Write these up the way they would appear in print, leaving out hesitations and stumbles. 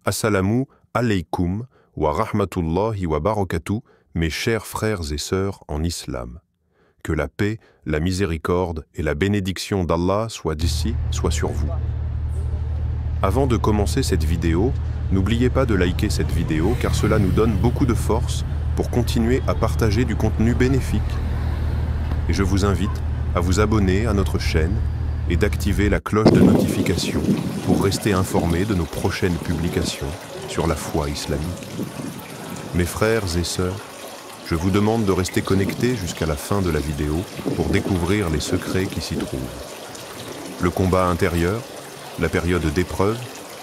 Assalamu alaykum wa rahmatullahi wa barakatuh, mes chers frères et sœurs en islam. Que la paix, la miséricorde et la bénédiction d'Allah soient d'ici, soient sur vous. Avant de commencer cette vidéo, n'oubliez pas de liker cette vidéo car cela nous donne beaucoup de force pour continuer à partager du contenu bénéfique. Et je vous invite à vous abonner à notre chaîne et d'activer la cloche de notification pour rester informé de nos prochaines publications sur la foi islamique. Mes frères et sœurs, je vous demande de rester connectés jusqu'à la fin de la vidéo pour découvrir les secrets qui s'y trouvent. Le combat intérieur, la période d'épreuve,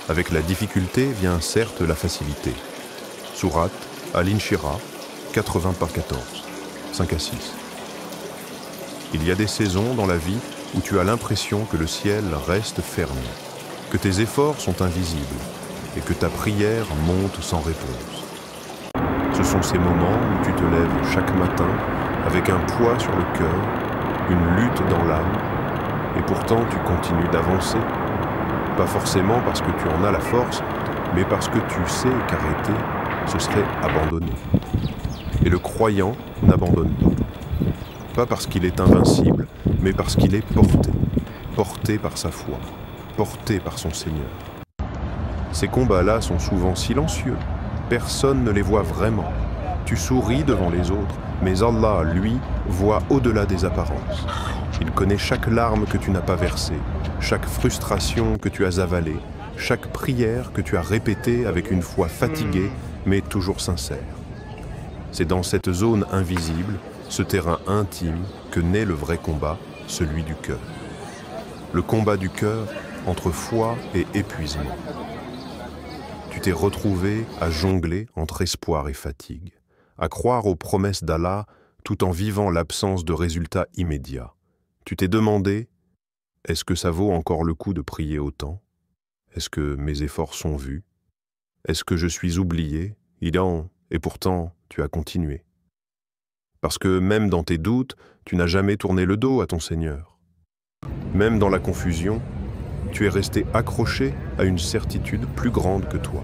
avec la difficulté vient certes la facilité. Sourate Al-Inshirah, 80 par 14, 5 à 6. Il y a des saisons dans la vie où tu as l'impression que le ciel reste fermé, que tes efforts sont invisibles et que ta prière monte sans réponse. Ce sont ces moments où tu te lèves chaque matin avec un poids sur le cœur, une lutte dans l'âme, et pourtant tu continues d'avancer, pas forcément parce que tu en as la force, mais parce que tu sais qu'arrêter, ce serait abandonner. Et le croyant n'abandonne pas parce qu'il est invincible, mais parce qu'il est porté par sa foi, porté par son Seigneur. Ces combats-là sont souvent silencieux, personne ne les voit vraiment. Tu souris devant les autres, mais Allah, lui, voit au-delà des apparences. Il connaît chaque larme que tu n'as pas versée, chaque frustration que tu as avalée, chaque prière que tu as répétée avec une foi fatiguée, mais toujours sincère. C'est dans cette zone invisible, ce terrain intime, que naît le vrai combat, celui du cœur. Le combat du cœur entre foi et épuisement. Tu t'es retrouvé à jongler entre espoir et fatigue, à croire aux promesses d'Allah tout en vivant l'absence de résultats immédiats. Tu t'es demandé, est-ce que ça vaut encore le coup de prier autant? Est-ce que mes efforts sont vus? Est-ce que je suis oublié? Et pourtant, tu as continué. Parce que même dans tes doutes, tu n'as jamais tourné le dos à ton Seigneur. Même dans la confusion, tu es resté accroché à une certitude plus grande que toi.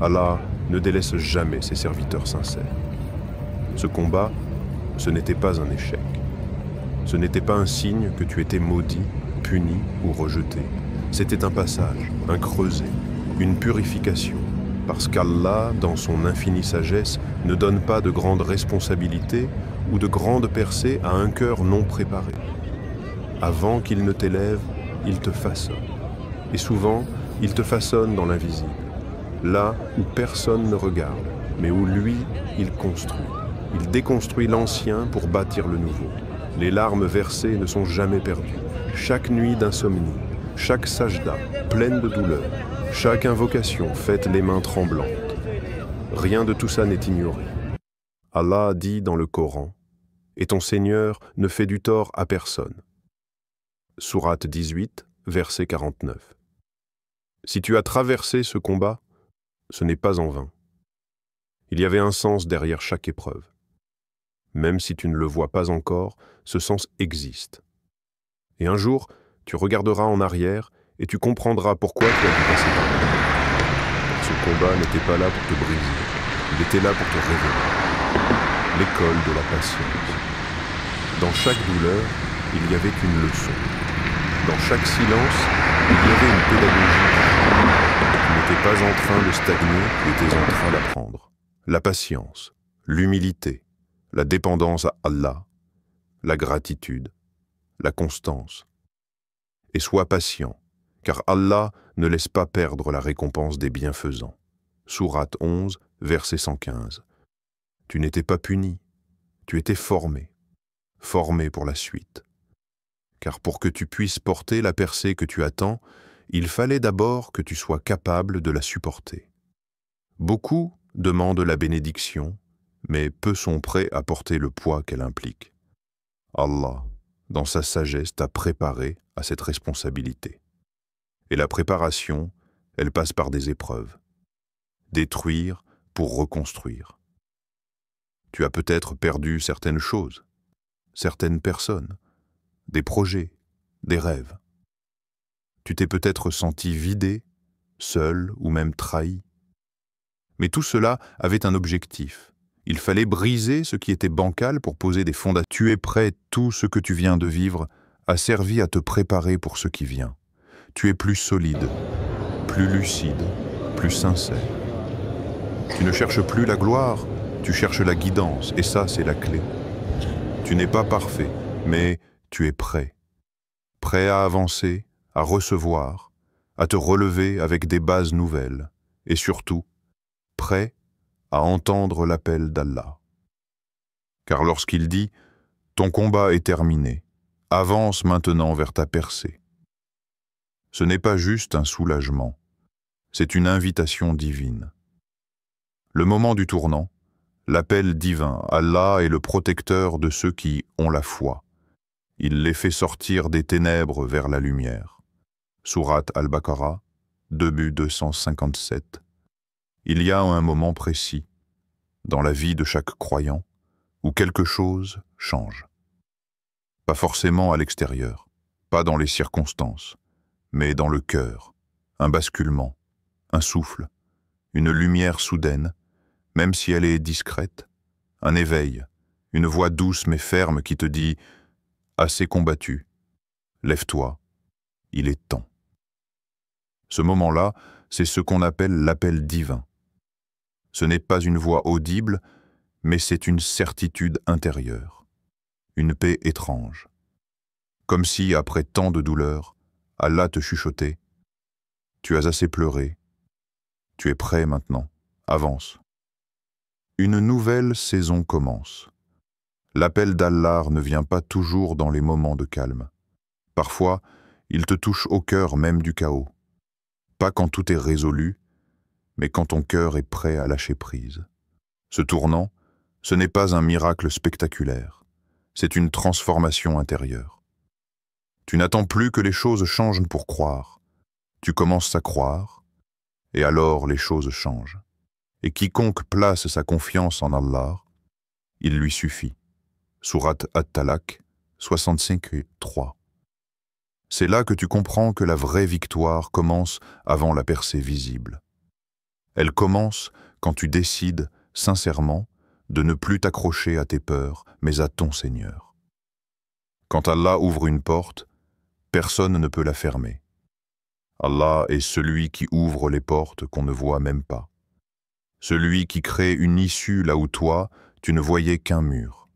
Allah ne délaisse jamais ses serviteurs sincères. Ce combat, ce n'était pas un échec. Ce n'était pas un signe que tu étais maudit, puni ou rejeté. C'était un passage, un creuset, une purification. Parce qu'Allah, dans son infinie sagesse, ne donne pas de grandes responsabilités ou de grandes percées à un cœur non préparé. Avant qu'il ne t'élève, il te façonne. Et souvent, il te façonne dans l'invisible, là où personne ne regarde, mais où lui, il construit. Il déconstruit l'ancien pour bâtir le nouveau. Les larmes versées ne sont jamais perdues. Chaque nuit d'insomnie, chaque sajda, pleine de douleur, chaque invocation faite les mains tremblantes. Rien de tout ça n'est ignoré. Allah dit dans le Coran, « Et ton Seigneur ne fait du tort à personne. » Sourate 18, verset 49. Si tu as traversé ce combat, ce n'est pas en vain. Il y avait un sens derrière chaque épreuve. Même si tu ne le vois pas encore, ce sens existe. Et un jour, tu regarderas en arrière et tu comprendras pourquoi tu as dû passer par là. Ce combat n'était pas là pour te briser, il était là pour te révéler. L'école de la patience. Dans chaque douleur, il y avait une leçon. Dans chaque silence, il y avait une pédagogie. Tu n'étais pas en train de stagner, tu étais en train d'apprendre. La patience, l'humilité, la dépendance à Allah, la gratitude, la constance. Et sois patient, car Allah ne laisse pas perdre la récompense des bienfaisants. Sourate 11, verset 115. Tu n'étais pas puni, tu étais formé pour la suite. Car pour que tu puisses porter la percée que tu attends, il fallait d'abord que tu sois capable de la supporter. Beaucoup demandent la bénédiction, mais peu sont prêts à porter le poids qu'elle implique. Allah, dans sa sagesse, t'a préparé à cette responsabilité. Et la préparation, elle passe par des épreuves. Détruire pour reconstruire. Tu as peut-être perdu certaines choses, certaines personnes, des projets, des rêves. Tu t'es peut-être senti vidé, seul ou même trahi. Mais tout cela avait un objectif. Il fallait briser ce qui était bancal pour poser des fondations. Tu es prêt, tout ce que tu viens de vivre a servi à te préparer pour ce qui vient. Tu es plus solide, plus lucide, plus sincère. Tu ne cherches plus la gloire, tu cherches la guidance, et ça, c'est la clé. Tu n'es pas parfait, mais tu es prêt. Prêt à avancer, à recevoir, à te relever avec des bases nouvelles, et surtout, prêt à entendre l'appel d'Allah. Car lorsqu'il dit « Ton combat est terminé, avance maintenant vers ta percée », ce n'est pas juste un soulagement, c'est une invitation divine. Le moment du tournant, l'appel divin, Allah est le protecteur de ceux qui ont la foi. Il les fait sortir des ténèbres vers la lumière. Sourate Al-Baqarah, début 257. Il y a un moment précis, dans la vie de chaque croyant, où quelque chose change. Pas forcément à l'extérieur, pas dans les circonstances, mais dans le cœur, un basculement, un souffle, une lumière soudaine, même si elle est discrète, un éveil, une voix douce mais ferme qui te dit « Assez combattu, lève-toi, il est temps ». Ce moment-là, c'est ce qu'on appelle l'appel divin. Ce n'est pas une voix audible, mais c'est une certitude intérieure, une paix étrange. Comme si, après tant de douleur, Allah te chuchotait « Tu as assez pleuré, tu es prêt maintenant, avance ». Une nouvelle saison commence. L'appel d'Allah ne vient pas toujours dans les moments de calme. Parfois, il te touche au cœur même du chaos. Pas quand tout est résolu, mais quand ton cœur est prêt à lâcher prise. Ce tournant, ce n'est pas un miracle spectaculaire, c'est une transformation intérieure. Tu n'attends plus que les choses changent pour croire. Tu commences à croire, et alors les choses changent. Et quiconque place sa confiance en Allah, il lui suffit. Sourate At-Talaq, 65:3. C'est là que tu comprends que la vraie victoire commence avant la percée visible. Elle commence quand tu décides, sincèrement, de ne plus t'accrocher à tes peurs, mais à ton Seigneur. Quand Allah ouvre une porte, personne ne peut la fermer. Allah est celui qui ouvre les portes qu'on ne voit même pas. Celui qui crée une issue là où toi, tu ne voyais qu'un mur.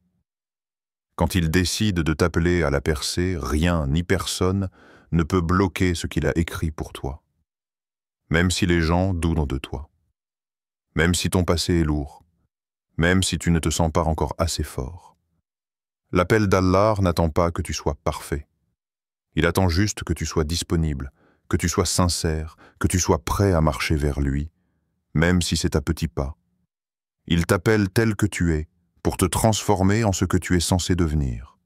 Quand il décide de t'appeler à la percée, rien ni personne ne peut bloquer ce qu'il a écrit pour toi. Même si les gens doutent de toi. Même si ton passé est lourd. Même si tu ne te sens pas encore assez fort. L'appel d'Allah n'attend pas que tu sois parfait. Il attend juste que tu sois disponible, que tu sois sincère, que tu sois prêt à marcher vers lui, même si c'est à petits pas. Il t'appelle tel que tu es, pour te transformer en ce que tu es censé devenir.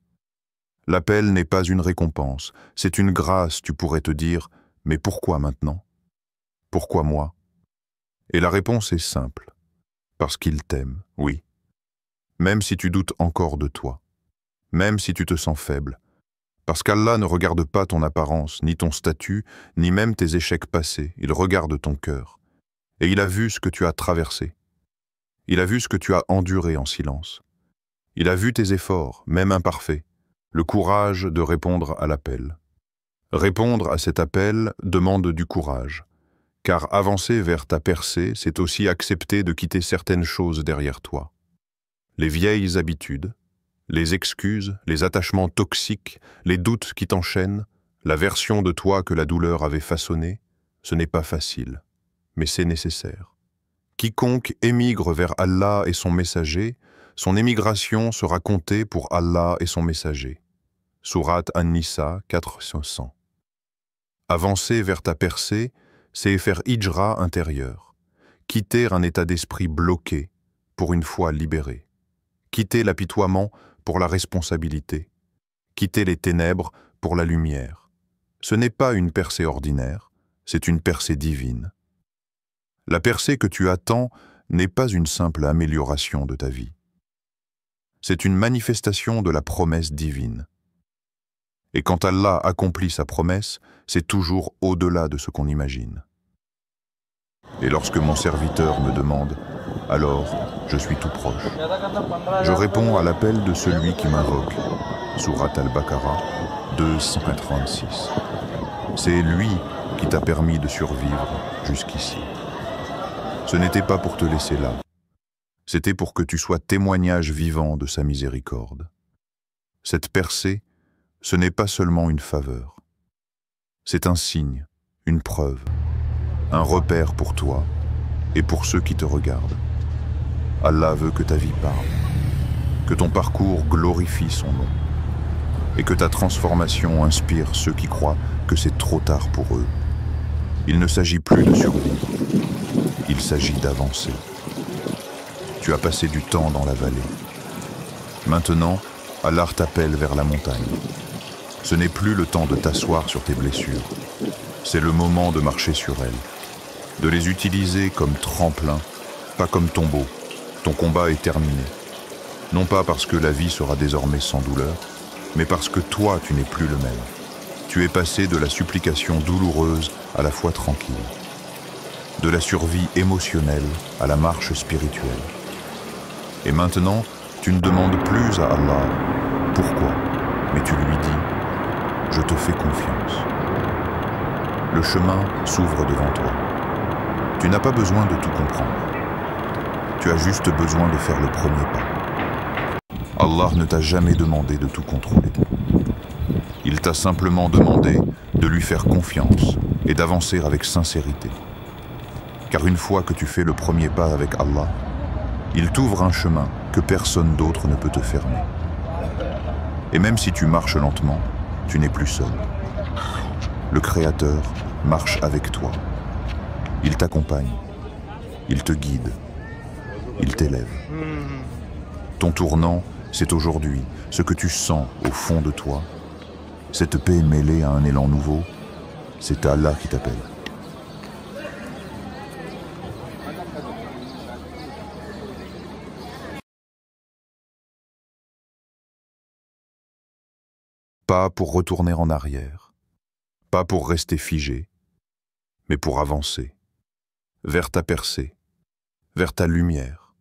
L'appel n'est pas une récompense, c'est une grâce, tu pourrais te dire, mais pourquoi maintenant? Pourquoi moi? Et la réponse est simple, parce qu'il t'aime, oui. Même si tu doutes encore de toi, même si tu te sens faible, parce qu'Allah ne regarde pas ton apparence, ni ton statut, ni même tes échecs passés, il regarde ton cœur. Et il a vu ce que tu as traversé. Il a vu ce que tu as enduré en silence. Il a vu tes efforts, même imparfaits, le courage de répondre à l'appel. Répondre à cet appel demande du courage, car avancer vers ta percée, c'est aussi accepter de quitter certaines choses derrière toi. Les vieilles habitudes, les excuses, les attachements toxiques, les doutes qui t'enchaînent, la version de toi que la douleur avait façonnée, ce n'est pas facile, mais c'est nécessaire. Quiconque émigre vers Allah et son messager, son émigration sera comptée pour Allah et son messager. Sourate An-Nisa 400. Avancer vers ta percée, c'est faire hijra intérieur, quitter un état d'esprit bloqué pour une foi libérée, quitter l'apitoiement pour la responsabilité, quitter les ténèbres pour la lumière. Ce n'est pas une percée ordinaire, c'est une percée divine. La percée que tu attends n'est pas une simple amélioration de ta vie. C'est une manifestation de la promesse divine. Et quand Allah accomplit sa promesse, c'est toujours au-delà de ce qu'on imagine. Et lorsque mon serviteur me demande, alors je suis tout proche. Je réponds à l'appel de celui qui m'invoque. Sourate Al-Baqarah 236. C'est lui qui t'a permis de survivre jusqu'ici. Ce n'était pas pour te laisser là. C'était pour que tu sois témoignage vivant de sa miséricorde. Cette percée, ce n'est pas seulement une faveur. C'est un signe, une preuve, un repère pour toi et pour ceux qui te regardent. Allah veut que ta vie parle, que ton parcours glorifie son nom et que ta transformation inspire ceux qui croient que c'est trop tard pour eux. Il ne s'agit plus de survivre, il s'agit d'avancer. Tu as passé du temps dans la vallée. Maintenant, Allah t'appelle vers la montagne. Ce n'est plus le temps de t'asseoir sur tes blessures. C'est le moment de marcher sur elles, de les utiliser comme tremplin, pas comme tombeau. Ton combat est terminé. Non pas parce que la vie sera désormais sans douleur, mais parce que toi, tu n'es plus le même. Tu es passé de la supplication douloureuse à la foi tranquille, de la survie émotionnelle à la marche spirituelle. Et maintenant, tu ne demandes plus à Allah pourquoi, mais tu lui dis « Je te fais confiance ». Le chemin s'ouvre devant toi. Tu n'as pas besoin de tout comprendre. Tu as juste besoin de faire le premier pas. Allah ne t'a jamais demandé de tout contrôler. Il t'a simplement demandé de lui faire confiance et d'avancer avec sincérité. Car une fois que tu fais le premier pas avec Allah, il t'ouvre un chemin que personne d'autre ne peut te fermer. Et même si tu marches lentement, tu n'es plus seul. Le Créateur marche avec toi. Il t'accompagne, il te guide, il t'élève. Ton tournant, c'est aujourd'hui, ce que tu sens au fond de toi. Cette paix mêlée à un élan nouveau, c'est Allah qui t'appelle. Pas pour retourner en arrière, pas pour rester figé, mais pour avancer, vers ta percée, vers ta lumière,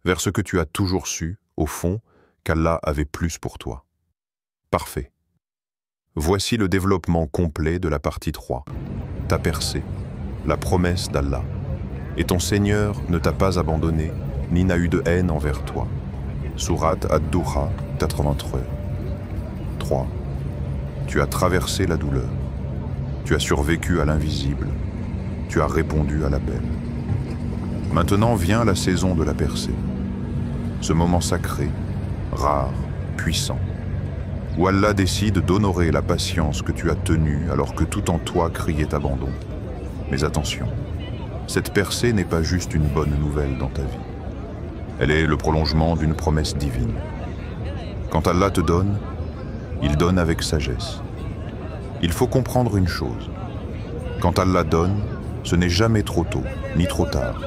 vers ce que tu as toujours su, au fond, qu'Allah avait plus pour toi. Parfait. Voici le développement complet de la partie 3, ta percée, la promesse d'Allah. Et ton Seigneur ne t'a pas abandonné, ni n'a eu de haine envers toi. Sourate Ad-Duha 83. 3. Tu as traversé la douleur. Tu as survécu à l'invisible. Tu as répondu à l'appel. Maintenant vient la saison de la percée. Ce moment sacré, rare, puissant, où Allah décide d'honorer la patience que tu as tenue alors que tout en toi criait abandon. Mais attention, cette percée n'est pas juste une bonne nouvelle dans ta vie. Elle est le prolongement d'une promesse divine. Quand Allah te donne, il donne avec sagesse. Il faut comprendre une chose. Quand Allah donne, ce n'est jamais trop tôt, ni trop tard.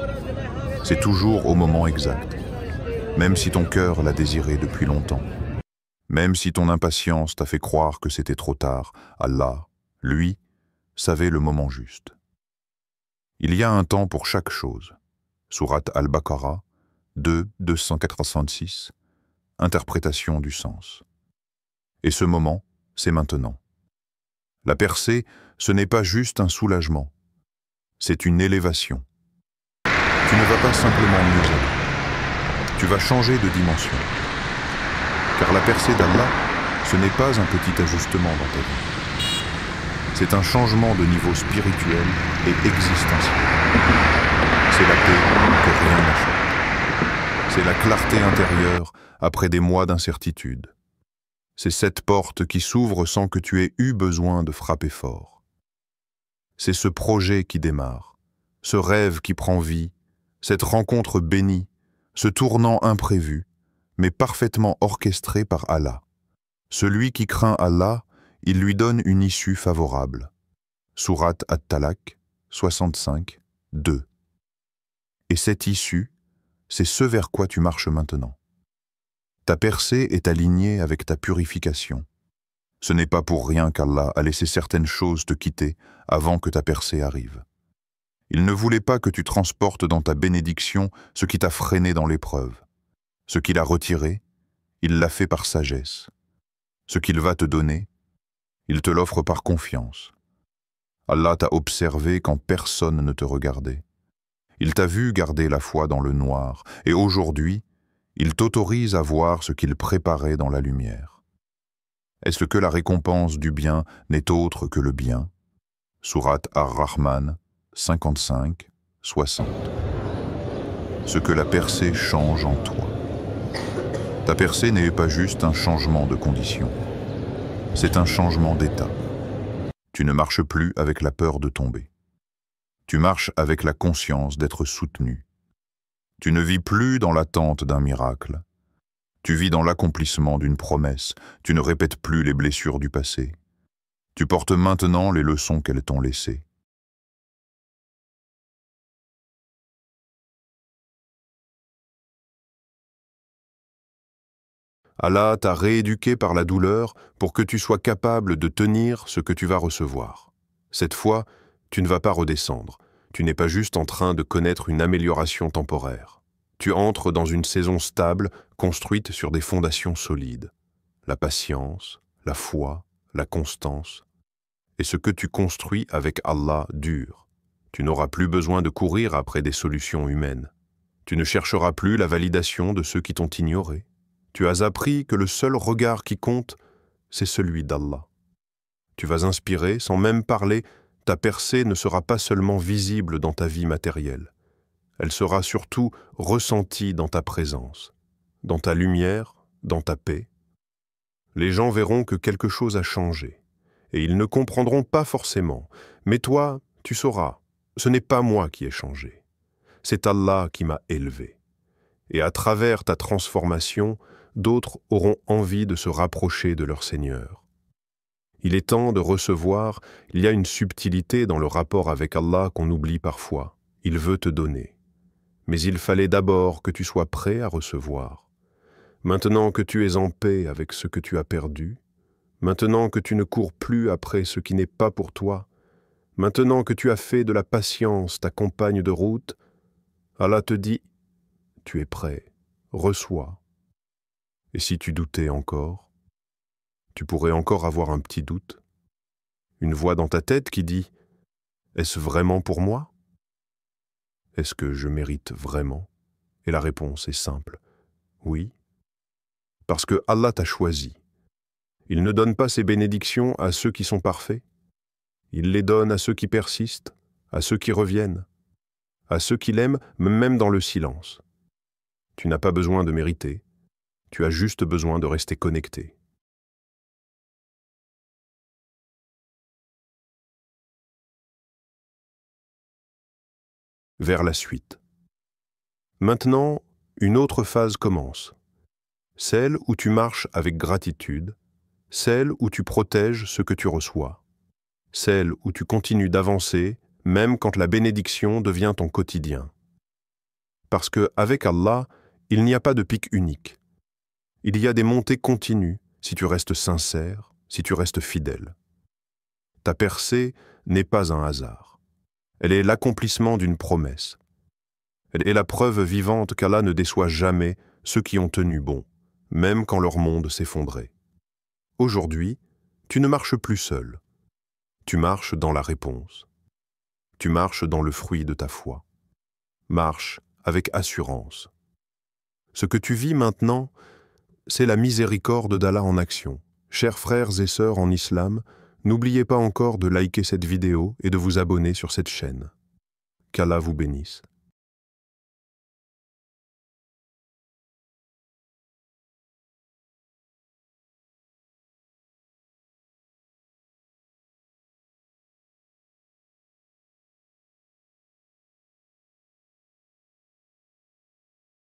C'est toujours au moment exact. Même si ton cœur l'a désiré depuis longtemps. Même si ton impatience t'a fait croire que c'était trop tard, Allah, lui, savait le moment juste. Il y a un temps pour chaque chose. Sourate Al-Baqarah 2, 286, interprétation du sens. Et ce moment, c'est maintenant. La percée, ce n'est pas juste un soulagement, c'est une élévation. Tu ne vas pas simplement mieux aller, tu vas changer de dimension. Car la percée d'Allah, ce n'est pas un petit ajustement dans ta vie. C'est un changement de niveau spirituel et existentiel. C'est la paix que rien n'achète. C'est la clarté intérieure après des mois d'incertitude. C'est cette porte qui s'ouvre sans que tu aies eu besoin de frapper fort. C'est ce projet qui démarre, ce rêve qui prend vie, cette rencontre bénie, ce tournant imprévu, mais parfaitement orchestré par Allah. Celui qui craint Allah, il lui donne une issue favorable. Sourate At-Talaq 65, 2. Et cette issue, c'est ce vers quoi tu marches maintenant. Ta percée est alignée avec ta purification. Ce n'est pas pour rien qu'Allah a laissé certaines choses te quitter avant que ta percée arrive. Il ne voulait pas que tu transportes dans ta bénédiction ce qui t'a freiné dans l'épreuve. Ce qu'il a retiré, il l'a fait par sagesse. Ce qu'il va te donner, il te l'offre par confiance. Allah t'a observé quand personne ne te regardait. Il t'a vu garder la foi dans le noir, et aujourd'hui, il t'autorise à voir ce qu'il préparait dans la lumière. Est-ce que la récompense du bien n'est autre que le bien? Sourate Ar-Rahman 55, 60. Ce que la percée change en toi. Ta percée n'est pas juste un changement de condition, c'est un changement d'état. Tu ne marches plus avec la peur de tomber. Tu marches avec la conscience d'être soutenu. Tu ne vis plus dans l'attente d'un miracle. Tu vis dans l'accomplissement d'une promesse. Tu ne répètes plus les blessures du passé. Tu portes maintenant les leçons qu'elles t'ont laissées. Allah t'a rééduqué par la douleur pour que tu sois capable de tenir ce que tu vas recevoir. Cette fois, tu ne vas pas redescendre. Tu n'es pas juste en train de connaître une amélioration temporaire. Tu entres dans une saison stable, construite sur des fondations solides. La patience, la foi, la constance. Et ce que tu construis avec Allah dure. Tu n'auras plus besoin de courir après des solutions humaines. Tu ne chercheras plus la validation de ceux qui t'ont ignoré. Tu as appris que le seul regard qui compte, c'est celui d'Allah. Tu vas inspirer, sans même parler, ta percée ne sera pas seulement visible dans ta vie matérielle. Elle sera surtout ressentie dans ta présence, dans ta lumière, dans ta paix. Les gens verront que quelque chose a changé, et ils ne comprendront pas forcément. Mais toi, tu sauras, ce n'est pas moi qui ai changé. C'est Allah qui m'a élevé. Et à travers ta transformation, d'autres auront envie de se rapprocher de leur Seigneur. Il est temps de recevoir, il y a une subtilité dans le rapport avec Allah qu'on oublie parfois. Il veut te donner. Mais il fallait d'abord que tu sois prêt à recevoir. Maintenant que tu es en paix avec ce que tu as perdu, maintenant que tu ne cours plus après ce qui n'est pas pour toi, maintenant que tu as fait de la patience ta compagne de route, Allah te dit, tu es prêt, reçois. Et si tu doutais encore, tu pourrais encore avoir un petit doute, une voix dans ta tête qui dit « Est-ce vraiment pour moi? Est-ce que je mérite vraiment ?» Et la réponse est simple « Oui ». Parce que Allah t'a choisi. Il ne donne pas ses bénédictions à ceux qui sont parfaits. Il les donne à ceux qui persistent, à ceux qui reviennent, à ceux qui l'aiment même dans le silence. Tu n'as pas besoin de mériter. Tu as juste besoin de rester connecté. Vers la suite. Maintenant, une autre phase commence. Celle où tu marches avec gratitude, celle où tu protèges ce que tu reçois, celle où tu continues d'avancer même quand la bénédiction devient ton quotidien. Parce qu'avec Allah, il n'y a pas de pic unique. Il y a des montées continues si tu restes sincère, si tu restes fidèle. Ta percée n'est pas un hasard. Elle est l'accomplissement d'une promesse. Elle est la preuve vivante qu'Allah ne déçoit jamais ceux qui ont tenu bon, même quand leur monde s'effondrait. Aujourd'hui, tu ne marches plus seul. Tu marches dans la réponse. Tu marches dans le fruit de ta foi. Marche avec assurance. Ce que tu vis maintenant, c'est la miséricorde d'Allah en action. Chers frères et sœurs en islam, n'oubliez pas encore de liker cette vidéo et de vous abonner sur cette chaîne. Qu'Allah vous bénisse.